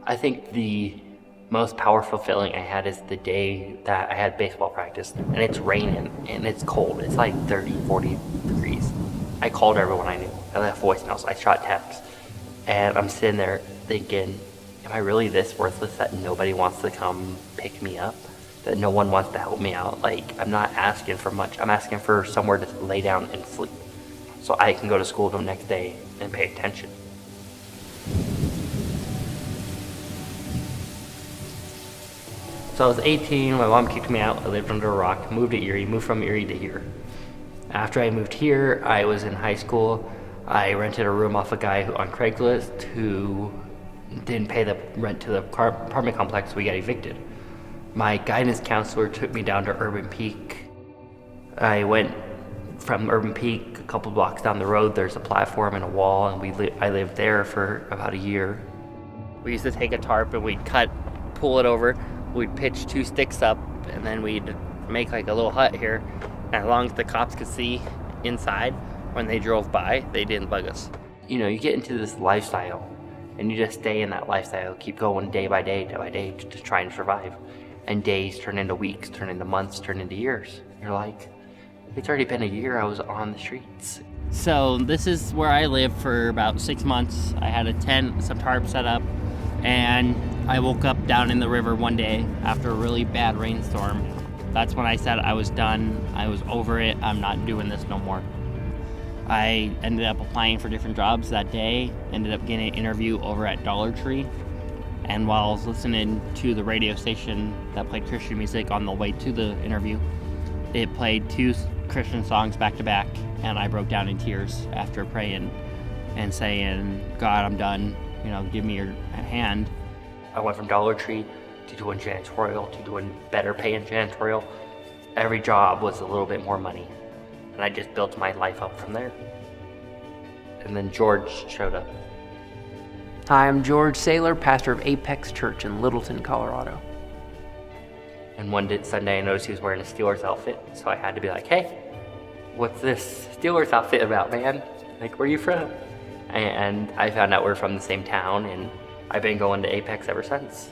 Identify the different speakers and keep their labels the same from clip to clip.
Speaker 1: I think the most powerful feeling I had is the day that I had baseball practice and it's raining and it's cold. It's like 30, 40 degrees. I called everyone I knew. I left voicemails. I shot texts. And I'm sitting there thinking, am I really this worthless that nobody wants to come pick me up? That no one wants to help me out? Like, I'm not asking for much. I'm asking for somewhere to lay down and sleep so I can go to school the next day and pay attention. So I was 18, my mom kicked me out, I lived under a rock, moved from Erie to here. After I moved here, I was in high school. I rented a room off a guy on Craigslist who didn't pay the rent to the apartment complex, so we got evicted. My guidance counselor took me down to Urban Peak. I went from Urban Peak a couple blocks down the road, there's a platform and a wall, and I lived there for about a year. We used to take a tarp and we'd pull it over, we'd pitch 2 sticks up, and then we'd make like a little hut here. And as long as the cops could see inside when they drove by, they didn't bug us. You know, you get into this lifestyle and you just stay in that lifestyle, keep going day by day to try and survive. And days turn into weeks, turn into months, turn into years. You're like, it's already been a year I was on the streets. So this is where I lived for about 6 months. I had a tent, some tarps set up, and I woke up down in the river one day after a really bad rainstorm. That's when I said I was done, I was over it, I'm not doing this no more. I ended up applying for different jobs that day, ended up getting an interview over at Dollar Tree. And while I was listening to the radio station that played Christian music on the way to the interview, it played 2 Christian songs back to back, and I broke down in tears after praying and saying, God, I'm done, give me your hand. I went from Dollar Tree to doing janitorial, to doing better paying janitorial. Every job was a little bit more money, and I just built my life up from there. And then George showed up.
Speaker 2: Hi, I'm George Saylor, pastor of Apex Church in Littleton, Colorado.
Speaker 1: And one Sunday I noticed he was wearing a Steelers outfit, so I had to be like, hey, what's this Steelers outfit about, man? Like, where are you from? And I found out we're from the same town, and I've been going to Apex ever since.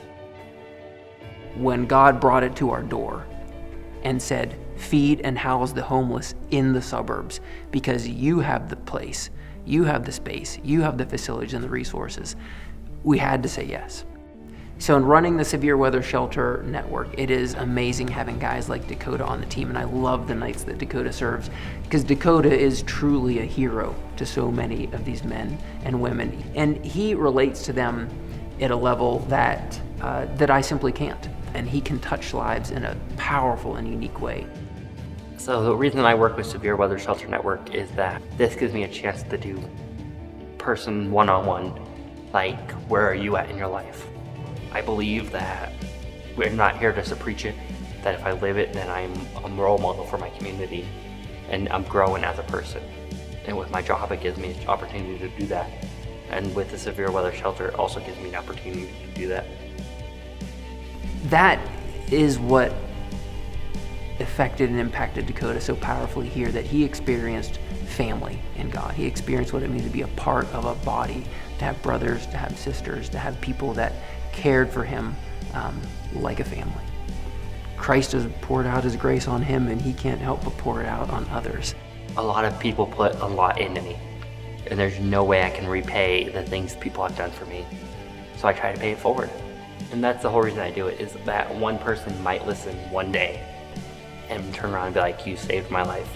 Speaker 2: When God brought it to our door and said, feed and house the homeless in the suburbs because you have the place, you have the space, you have the facilities and the resources, we had to say yes. So in running the Severe Weather Shelter Network, it is amazing having guys like Dakota on the team, and I love the nights that Dakota serves because Dakota is truly a hero to so many of these men and women, and he relates to them at a level that I simply can't, and he can touch lives in a powerful and unique way.
Speaker 1: So the reason I work with Severe Weather Shelter Network is that this gives me a chance to do person one-on-one, like, where are you at in your life? I believe that we're not here just to preach it, that if I live it, then I'm a role model for my community, and I'm growing as a person. And with my job, it gives me an opportunity to do that. And with the Severe Weather Shelter, it also gives me an opportunity to do that.
Speaker 2: That is what affected and impacted Dakota so powerfully here, that he experienced family in God. He experienced what it means to be a part of a body, to have brothers, to have sisters, to have people that cared for him like a family. Christ has poured out his grace on him, and he can't help but pour it out on others.
Speaker 1: A lot of people put a lot into me, and there's no way I can repay the things people have done for me. So I try to pay it forward. And that's the whole reason I do it, is that one person might listen one day and turn around and be like, you saved my life.